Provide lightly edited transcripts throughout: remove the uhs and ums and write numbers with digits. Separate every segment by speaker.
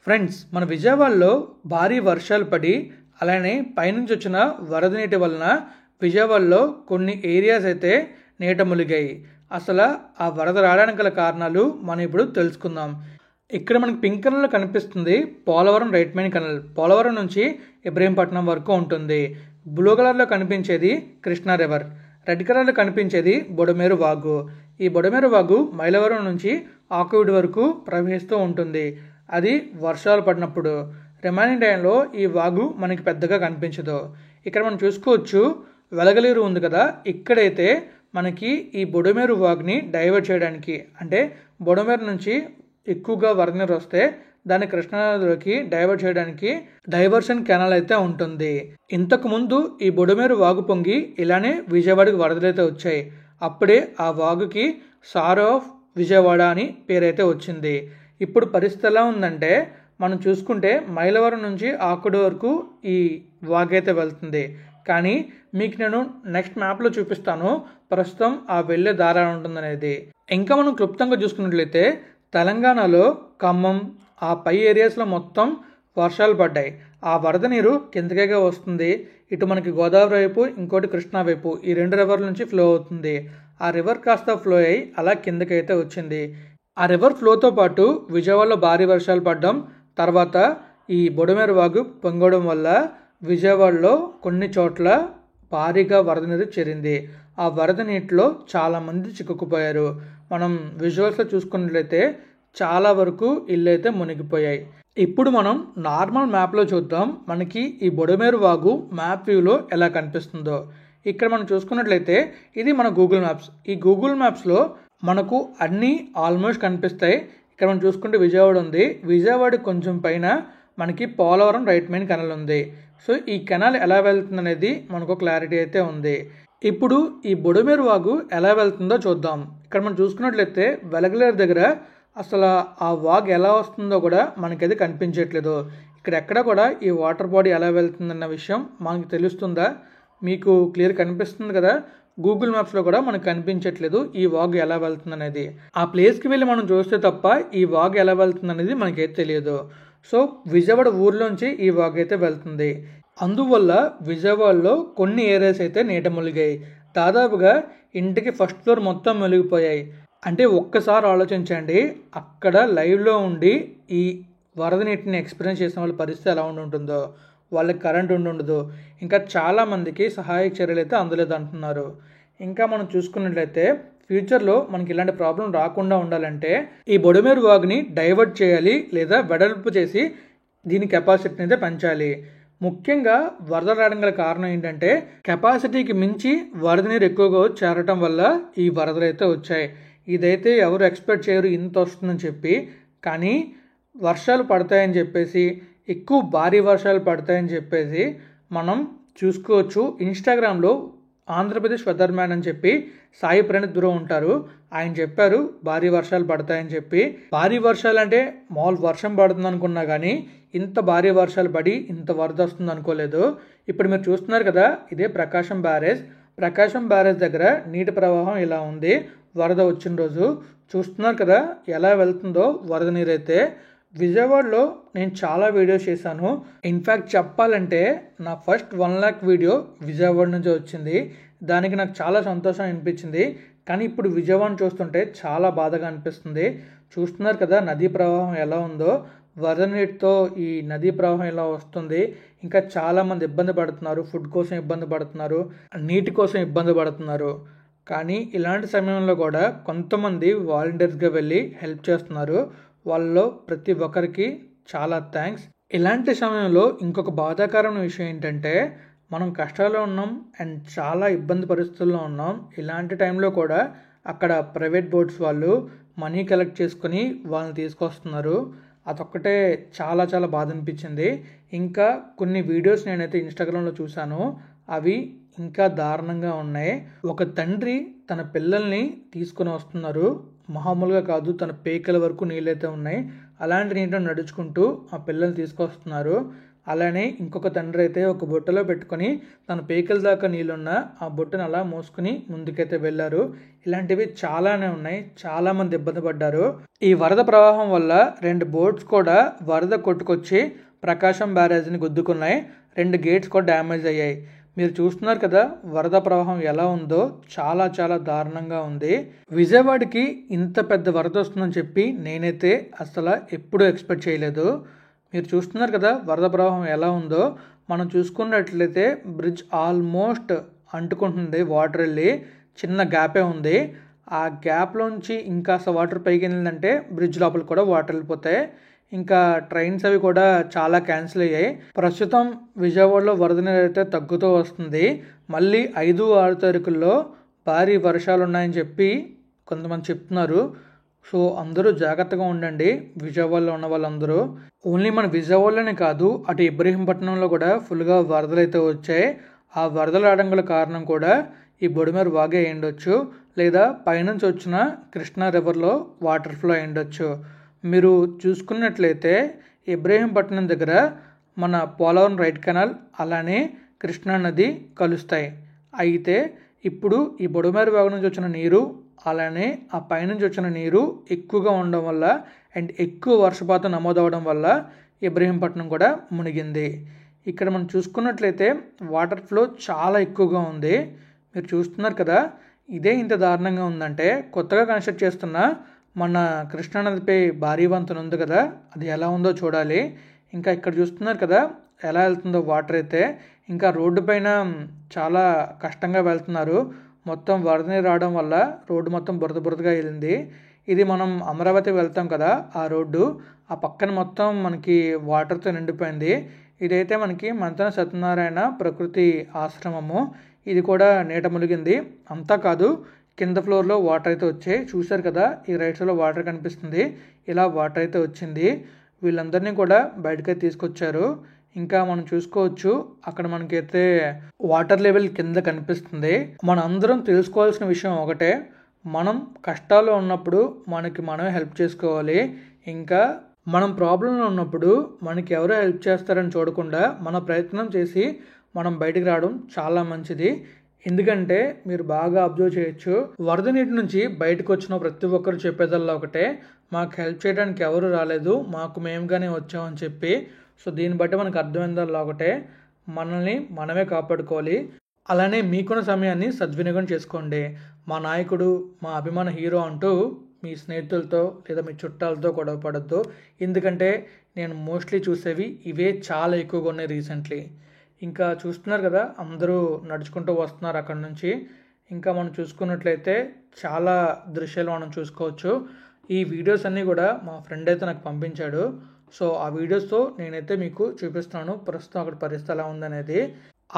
Speaker 1: Friends, మన విజయవాడలో భారీ వర్షాలు పడి అలానే పైనుంచి వచ్చిన వరద నీటి వలన విజయవాడలో కొన్ని ఏరియాస్ అయితే నీట మునిగాయి. అసలు ఆ వరద రావడానికి గల కారణాలు మనం ఇప్పుడు తెలుసుకుందాం. ఇక్కడ మనకి పింక్ కలర్లో కనిపిస్తుంది Polavaram right main canal. Polavaram నుంచి ఇబ్రహీంపట్నం వరకు ఉంటుంది. బ్లూ కలర్లో కనిపించేది కృష్ణా రివర్. రెడ్ కలర్లో కనిపించేది బొడమేరు వాగు. ఈ బొడమేరు వాగు మైలవరం నుంచి ఆకువీడు వరకు ప్రవహిస్తూ ఉంటుంది. అది వర్షాలు పడినప్పుడు. రిమైనింగ్ టైంలో ఈ వాగు మనకి పెద్దగా కనిపించదు. ఇక్కడ మనం చూసుకోవచ్చు వెలగలేరు ఉంది కదా, ఇక్కడైతే మనకి ఈ బొడమేరు వాగుని డైవర్ట్ చేయడానికి, అంటే బొడమేరు నుంచి ఎక్కువగా వరద నీరు వస్తే దాన్ని కృష్ణానదిలోకి డైవర్ట్ చేయడానికి డైవర్షన్ కెనాల్ అయితే ఉంటుంది. ఇంతకు ముందు ఈ బొడమేరు వాగు పొంగి ఇలానే విజయవాడకి వరదలు అయితే వచ్చాయి. అప్పుడే ఆ వాగుకి సార్ ఆఫ్ విజయవాడ అని పేరైతే వచ్చింది. ఇప్పుడు పరిస్థితి ఎలా ఉందంటే మనం చూసుకుంటే మైలవరం నుంచి ఆకుడు వరకు ఈ వాగైతే వెళ్తుంది. కానీ మీకు నేను నెక్స్ట్ మ్యాప్లో చూపిస్తాను ప్రస్తుతం ఆ వెళ్ళే దారి ఉంటుందనేది. ఇంకా మనం క్లుప్తంగా చూసుకున్నట్లయితే తెలంగాణలో ఖమ్మం ఆ పై ఏరియాస్లో మొత్తం వర్షాలు పడ్డాయి. ఆ వరద నీరు కిందకేగా వస్తుంది. ఇటు మనకి గోదావరి వైపు, ఇంకోటి కృష్ణా వైపు, ఈ రెండు రివర్ల నుంచి ఫ్లో అవుతుంది. ఆ రివర్ కాస్త ఫ్లో అయ్యి అలా కిందకైతే వచ్చింది. ఆ రివర్ ఫ్లోతో పాటు విజయవాడలో భారీ వర్షాలు పడడం, తర్వాత ఈ బొడమేరు వాగు పొంగడం వల్ల విజయవాడలో కొన్ని చోట్ల భారీగా వరద నీరు చేరింది. ఆ వరద నీటిలో చాలామంది చిక్కుకుపోయారు. మనం విజువల్స్లో చూసుకున్నట్లయితే చాలా వరకు ఇల్లు అయితే మునిగిపోయాయి. ఇప్పుడు మనం నార్మల్ మ్యాప్లో చూద్దాం మనకి ఈ బొడమేరు వాగు మ్యాప్ వ్యూలో ఎలా కనిపిస్తుందో. ఇక్కడ మనం చూసుకున్నట్లయితే ఇది మన గూగుల్ మ్యాప్స్. ఈ గూగుల్ మ్యాప్స్లో మనకు అన్నీ ఆల్మోస్ట్ కనిపిస్తాయి. ఇక్కడ మనం చూసుకుంటే విజయవాడ ఉంది. విజయవాడ కొంచెం పైన మనకి పోలవరం రైట్ మెయిన్ కెనాల్ ఉంది. సో ఈ కెనాల్ ఎలా వెళ్తుంది అనేది మనకు క్లారిటీ అయితే ఉంది. ఇప్పుడు ఈ బొడమేరు వాగు ఎలా వెళ్తుందో చూద్దాం. ఇక్కడ మనం చూసుకున్నట్లయితే వెలగలేరు దగ్గర అసలు ఆ వాగు ఎలా వస్తుందో కూడా మనకైతే కనిపించట్లేదు. ఇక్కడ ఎక్కడ కూడా ఈ వాటర్ బాడీ ఎలా వెళ్తుందన్న విషయం మనకు తెలుస్తుందా? మీకు క్లియర్ కనిపిస్తుంది కదా, గూగుల్ మ్యాప్స్లో కూడా మనకు కనిపించట్లేదు ఈ వాగు ఎలా వెళ్తుంది అనేది. ఆ ప్లేస్కి వెళ్ళి మనం చూస్తే తప్ప ఈ వాగు ఎలా వెళ్తుంది అనేది మనకైతే తెలియదు. సో విజయవాడ ఊర్లోంచి ఈ వాగు అయితే వెళ్తుంది. అందువల్ల విజయవాడలో కొన్ని ఏరియాస్ అయితే నీట మునిగాయి. దాదాపుగా ఇంటికి ఫస్ట్ ఫ్లోర్ మొత్తం మునిగిపోయాయి. అంటే ఒక్కసారి ఆలోచించండి, అక్కడ లైవ్లో ఉండి ఈ వరద నీటిని ఎక్స్పీరియన్స్ చేసిన వాళ్ళ పరిస్థితి ఎలా ఉంటుందో. వాళ్ళకి కరెంట్ ఉండదు. ఇంకా చాలామందికి సహాయక చర్యలు అయితే అందలేదు అంటున్నారు. ఇంకా మనం చూసుకున్నట్లయితే ఫ్యూచర్లో మనకి ఇలాంటి ప్రాబ్లం రాకుండా ఉండాలంటే ఈ బొడమేరు వాగుని డైవర్ట్ చేయాలి, లేదా వెడల్పు చేసి దీని కెపాసిటీని అయితే పెంచాలి. ముఖ్యంగా వరద రావడం గల కారణం ఏంటంటే కెపాసిటీకి మించి వరద నీరు ఎక్కువగా చేరటం వల్ల ఈ వరదలు అయితే వచ్చాయి. ఇదైతే ఎవరు ఎక్స్పెక్ట్ చేయరు ఇంత వస్తుందని చెప్పి. కానీ వర్షాలు పడతాయని చెప్పేసి, ఎక్కువ భారీ వర్షాలు పడతాయని చెప్పేసి మనం చూసుకోవచ్చు. ఇన్స్టాగ్రామ్లో ఆంధ్రప్రదేశ్ వెదర్ మ్యాన్ అని చెప్పి సాయి ప్రణీత్ బ్రో ఉంటారు. ఆయన చెప్పారు భారీ వర్షాలు పడతాయని చెప్పి. భారీ వర్షాలు అంటే మామూలు వర్షం పడుతుంది అనుకున్నా కానీ ఇంత భారీ వర్షాలు పడి ఇంత వరద వస్తుంది అనుకోలేదు. ఇప్పుడు మీరు చూస్తున్నారు కదా, ఇదే ప్రకాశం బ్యారేజ్. ప్రకాశం బ్యారేజ్ దగ్గర నీటి ప్రవాహం ఇలా ఉంది. వరద వచ్చిన రోజు చూస్తున్నారు కదా ఎలా వెళ్తుందో వరద నీరైతే. విజయవాడలో నేను చాలా వీడియోస్ చేశాను. ఇన్ఫ్యాక్ట్ చెప్పాలంటే నా ఫస్ట్ 1 lakh వీడియో విజయవాడ నుంచి వచ్చింది. దానికి నాకు చాలా సంతోషం అనిపించింది. కానీ ఇప్పుడు విజయవాడని చూస్తుంటే చాలా బాధగా అనిపిస్తుంది. చూస్తున్నారు కదా నదీ ప్రవాహం ఎలా ఉందో. వరద నీటితో ఈ నదీ ప్రవాహం ఎలా వస్తుంది. ఇంకా చాలామంది ఇబ్బంది పడుతున్నారు, ఫుడ్ కోసం ఇబ్బంది పడుతున్నారు, నీటి కోసం ఇబ్బంది పడుతున్నారు. కానీ ఇలాంటి సమయంలో కూడా కొంతమంది వాలంటీర్స్గా వెళ్ళి హెల్ప్ చేస్తున్నారు. వాళ్ళలో ప్రతి ఒక్కరికి చాలా థ్యాంక్స్. ఇలాంటి సమయంలో ఇంకొక బాధాకరమైన విషయం ఏంటంటే మనం కష్టాల్లో ఉన్నాం అండ్ చాలా ఇబ్బంది పరిస్థితుల్లో ఉన్నాం. ఇలాంటి టైంలో కూడా అక్కడ ప్రైవేట్ బోట్స్ వాళ్ళు మనీ కలెక్ట్ చేసుకొని వాళ్ళని తీసుకొస్తున్నారు. అదొక్కటే చాలా చాలా బాధ అనిపించింది. ఇంకా కొన్ని వీడియోస్ నేనైతే ఇన్స్టాగ్రామ్లో చూశాను, అవి ఇంకా దారుణంగా ఉన్నాయి. ఒక తండ్రి తన పిల్లల్ని తీసుకొని వస్తున్నారు. మామూలుగా కాదు, తన పేకల వరకు నీళ్ళైతే ఉన్నాయి. అలాంటి నీటిలో నడుచుకుంటూ ఆ పిల్లల్ని తీసుకొస్తున్నారు. అలానే ఇంకొక తండ్రి అయితే ఒక బుట్టలో పెట్టుకొని తన పేకల దాకా నీళ్ళున్న ఆ బుట్టను అలా మోసుకుని ముందుకైతే వెళ్ళారు. ఇలాంటివి చాలానే ఉన్నాయి. చాలామంది ఇబ్బంది పడ్డారు. ఈ వరద ప్రవాహం వల్ల 2 బోట్స్ కూడా వరద కొట్టుకొచ్చి ప్రకాశం బ్యారేజ్ని గుద్దుకున్నాయి. 2 గేట్స్ కూడా డ్యామేజ్ అయ్యాయి. మీరు చూస్తున్నారు కదా వరద ప్రవాహం ఎలా ఉందో, చాలా చాలా దారుణంగా ఉంది. విజయవాడకి ఇంత పెద్ద వరద వస్తుందని చెప్పి నేనైతే అసలు ఎప్పుడూ ఎక్స్పెక్ట్ చేయలేదు. మీరు చూస్తున్నారు కదా వరద ప్రవాహం ఎలా ఉందో. మనం చూసుకున్నట్లయితే బ్రిడ్జ్ ఆల్మోస్ట్ అంటుకుంటుంది, వాటర్ వెళ్ళి చిన్న గ్యాపే ఉంది. ఆ గ్యాప్లోంచి ఇంకా వాటర్ పైకి వెళ్ళిందంటే బ్రిడ్జ్ లోపల కూడా వాటర్ వెళ్ళిపోతాయి. ఇంకా ట్రైన్స్ అవి కూడా చాలా క్యాన్సిల్ అయ్యాయి. ప్రస్తుతం విజయవాడలో వరద నీరు అయితే తగ్గుతూ వస్తుంది. మళ్ళీ 5-6 తారీఖుల్లో భారీ వర్షాలు ఉన్నాయని చెప్పి కొంతమంది చెప్తున్నారు. సో అందరూ జాగ్రత్తగా ఉండండి విజయవాడలో ఉన్న వాళ్ళందరూ. ఓన్లీ మన విజయవాడలోనే కాదు, అటు ఇబ్రహీంపట్నంలో కూడా ఫుల్గా వరదలు అయితే వచ్చాయి. ఆ వరదలు రావడం గల కారణం కూడా ఈ బొడిమేర వాగే అయ్యుండొచ్చు, లేదా పైనుంచి వచ్చిన కృష్ణా రివర్లో వాటర్ ఫ్లో అయ్యుండొచ్చు. మీరు చూసుకున్నట్లయితే ఇబ్రహీంపట్నం దగ్గర మన పోలవరం రైట్ కెనాల్ అలానే కృష్ణా నది కలుస్తాయి. అయితే ఇప్పుడు ఈ బొడిమేర వాగు నుంచి వచ్చిన నీరు అలానే ఆ పైనుంచి వచ్చిన నీరు ఎక్కువగా ఉండడం వల్ల అండ్ ఎక్కువ వర్షపాతం నమోదవడం వల్ల ఇబ్రహీంపట్నం కూడా మునిగింది. ఇక్కడ మనం చూసుకున్నట్లయితే వాటర్ ఫ్లో చాలా ఎక్కువగా ఉంది. మీరు చూస్తున్నారు కదా, ఇదే ఇంత దారుణంగా ఉందంటే కొత్తగా కన్స్ట్రక్ట్ చేస్తున్న మన కృష్ణానదిపై భారీ వంతెన ఉంది కదా, అది ఎలా ఉందో చూడాలి. ఇంకా ఇక్కడ చూస్తున్నారు కదా ఎలా వెళ్తుందో వాటర్ అయితే. ఇంకా రోడ్డు పైన చాలా కష్టంగా వెళ్తున్నారు. మొత్తం వరద నీరు రావడం వల్ల రోడ్డు మొత్తం బురద బురదగా వెళ్ళింది. ఇది మనం అమరావతి వెళ్తాం కదా ఆ రోడ్డు, ఆ పక్కన మొత్తం మనకి వాటర్తో నిండిపోయింది. ఇదైతే మనకి మంతెన సత్యనారాయణ ప్రకృతి ఆశ్రమము. ఇది కూడా నీట మునిగింది. అంతా కాదు, కింద ఫ్లోర్లో వాటర్ అయితే వచ్చాయి. చూశారు కదా ఈ రైట్ సైడ్లో వాటర్ కనిపిస్తుంది. ఇలా వాటర్ అయితే వచ్చింది. వీళ్ళందరినీ కూడా బయటకైతే తీసుకొచ్చారు. ఇంకా మనం చూసుకోవచ్చు అక్కడ మనకైతే వాటర్ లెవెల్ కింద కనిపిస్తుంది. మన అందరం తెలుసుకోవాల్సిన విషయం ఒకటే, మనం కష్టాల్లో ఉన్నప్పుడు మనకి మనమే హెల్ప్ చేసుకోవాలి. ఇంకా మనం ప్రాబ్లంలో ఉన్నప్పుడు మనకి ఎవరో హెల్ప్ చేస్తారని చూడకుండా మన ప్రయత్నం చేసి మనం బయటికి రావడం చాలా మంచిది. ఎందుకంటే మీరు బాగా అబ్జర్వ్ చేయొచ్చు, వరద నీటి నుంచి బయటకు వచ్చిన ప్రతి ఒక్కరు చెప్పేదల్లా ఒకటే, మాకు హెల్ప్ చేయడానికి ఎవరు రాలేదు, మాకు మేముగానే వచ్చామని చెప్పి. సో దీన్ని బట్టి మనకు అర్థమైందల్లా ఒకటే, మనల్ని మనమే కాపాడుకోవాలి. అలానే మీకున్న సమయాన్ని సద్వినియోగం చేసుకోండి. మా నాయకుడు, మా అభిమాన హీరో అంటూ మీ స్నేహితులతో లేదా మీ చుట్టాలతో గొడవ పడద్దు. ఎందుకంటే నేను మోస్ట్లీ చూసేవి ఇవే చాలా ఎక్కువగా ఉన్నాయి రీసెంట్లీ. ఇంకా చూస్తున్నారు కదా అందరూ నడుచుకుంటూ వస్తున్నారు అక్కడ నుంచి. ఇంకా మనం చూసుకున్నట్లయితే చాలా దృశ్యాలు మనం చూసుకోవచ్చు. ఈ వీడియోస్ అన్నీ కూడా మా ఫ్రెండ్ అయితే నాకు పంపించాడు. సో ఆ వీడియోస్తో నేనైతే మీకు చూపిస్తున్నాను ప్రస్తుతం అక్కడ పరిస్థితి ఎలా ఉందనేది.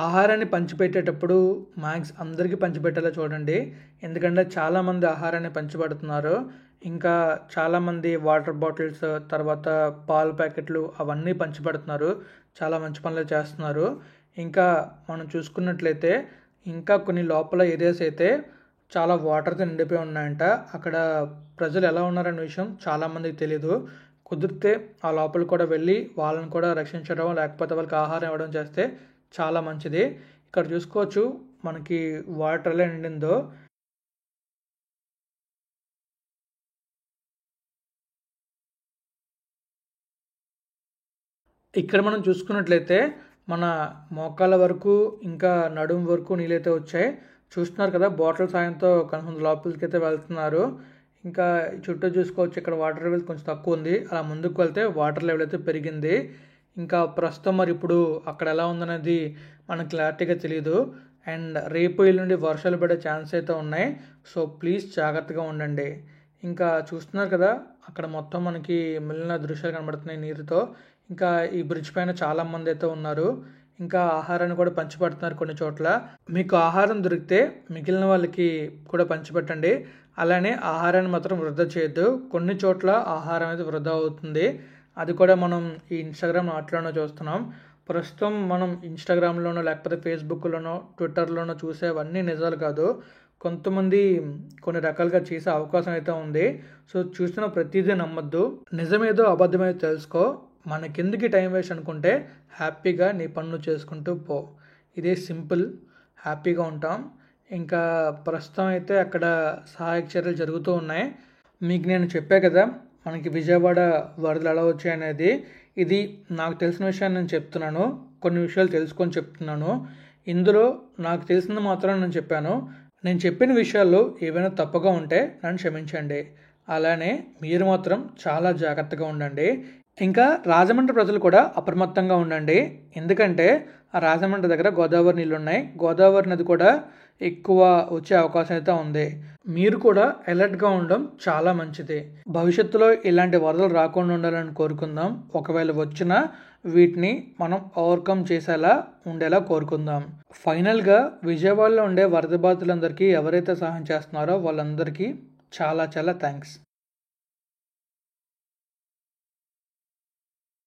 Speaker 1: ఆహారాన్ని పంచిపెట్టేటప్పుడు మ్యాక్స్ అందరికీ పంచిపెట్టేలా చూడండి. ఎందుకంటే చాలామంది ఆహారాన్ని పంచిపెడుతున్నారు. ఇంకా చాలామంది వాటర్ బాటిల్స్, తర్వాత పాల ప్యాకెట్లు అవన్నీ పంచిపెడుతున్నారు. చాలా మంచి పనులు చేస్తున్నారు. ఇంకా మనం చూసుకున్నట్లయితే ఇంకా కొన్ని లోపల ఏరియాస్ అయితే చాలా వాటర్తో నిండిపోయి ఉన్నాయంట. అక్కడ ప్రజలు ఎలా ఉన్నారనే విషయం చాలామందికి తెలీదు. కుదిరితే ఆ లోపల కూడా వెళ్ళి వాళ్ళని కూడా రక్షించడం లేకపోతే వాళ్ళకి ఆహారం ఇవ్వడం చేస్తే చాలా మంచిది. ఇక్కడ చూసుకోవచ్చు మనకి వాటర్ ఎలా నిండిందో. ఇక్కడ మనం చూసుకున్నట్లయితే మన మోకాళ్ళ వరకు ఇంకా నడుము వరకు నీళ్ళైతే వచ్చాయి. చూస్తున్నారు కదా బాటిల్ సాయంతో కొంతమంది లోపలికి అయితే వెళ్తున్నారు. ఇంకా చుట్టూ చూసుకోవచ్చు ఇక్కడ వాటర్ లెవెల్ కొంచెం తక్కువ ఉంది. అలా ముందుకు వెళ్తే వాటర్ లెవెల్ అయితే పెరిగింది. ఇంకా ప్రస్తుతం మరి ఇప్పుడు అక్కడ ఎలా ఉందనేది మనకు క్లారిటీగా తెలియదు. అండ్ రేపు ఎల్లుండి వర్షాలు పడే ఛాన్స్ అయితే ఉన్నాయి. సో ప్లీజ్ జాగ్రత్తగా ఉండండి. ఇంకా చూస్తున్నారు కదా అక్కడ మొత్తం మనకి మిగిలిన దృశ్యాలు కనబడుతున్నాయి నీరుతో. ఇంకా ఈ బ్రిడ్జ్ పైన చాలామంది అయితే ఉన్నారు. ఇంకా ఆహారాన్ని కూడా పంచిపెడుతున్నారు కొన్ని చోట్ల. మీకు ఆహారం దొరికితే మిగిలిన వాళ్ళకి కూడా పంచిపెట్టండి. అలానే ఆహారాన్ని మాత్రం వృధా చేయొద్దు. కొన్ని చోట్ల ఆహారం అయితే వృధా అవుతుంది. అది కూడా మనం ఈ ఇన్స్టాగ్రామ్ వాటిలోనో చూస్తున్నాం. ప్రస్తుతం మనం ఇన్స్టాగ్రామ్లోనో లేకపోతే ఫేస్బుక్లోనో ట్విట్టర్లోనో చూసేవన్నీ నిజాలు కాదు. కొంతమంది కొన్ని రకాలుగా చేసే అవకాశం అయితే ఉంది. సో చూసిన ప్రతిదీ నమ్మద్దు. నిజమేదో అబద్ధమేదో తెలుసుకో. మనకెందుకు టైం వేస్ట్ అనుకుంటే హ్యాపీగా నీ పనులు చేసుకుంటూ పో. ఇదే సింపుల్. హ్యాపీగా ఉంటాం. ఇంకా ప్రస్తుతం అయితే అక్కడ సహాయక చర్యలు జరుగుతూ ఉన్నాయి. మీకు నేను చెప్పా కదా మనకి విజయవాడ వరదలు ఎలా వచ్చాయనేది. ఇది నాకు తెలిసిన విషయాన్ని నేను చెప్తున్నాను. కొన్ని విషయాలు తెలుసుకొని చెప్తున్నాను. ఇందులో నాకు తెలిసింది మాత్రం నేను చెప్పాను. నేను చెప్పిన విషయాల్లో ఏవైనా తప్పుగా ఉంటే నన్ను క్షమించండి. అలానే మీరు మాత్రం చాలా జాగ్రత్తగా ఉండండి. ఇంకా రాజమండ్రి ప్రజలు కూడా అప్రమత్తంగా ఉండండి. ఎందుకంటే ఆ రాజమండ్రి దగ్గర గోదావరి నీళ్ళు ఉన్నాయి. గోదావరి నది కూడా ఎక్కువ వచ్చే అవకాశం అయితే ఉంది. మీరు కూడా అలర్ట్గా ఉండడం చాలా మంచిది. భవిష్యత్తులో ఇలాంటి వరదలు రాకుండా ఉండాలని కోరుకుందాం. ఒకవేళ వచ్చినా వీటిని మనం ఓవర్కమ్ చేసేలా ఉండేలా కోరుకుందాం. ఫైనల్గా విజయవాడలో ఉండే వరద బాధితులందరికీ ఎవరైతే సహాయం చేస్తున్నారో వాళ్ళందరికీ చాలా చాలా థ్యాంక్స్.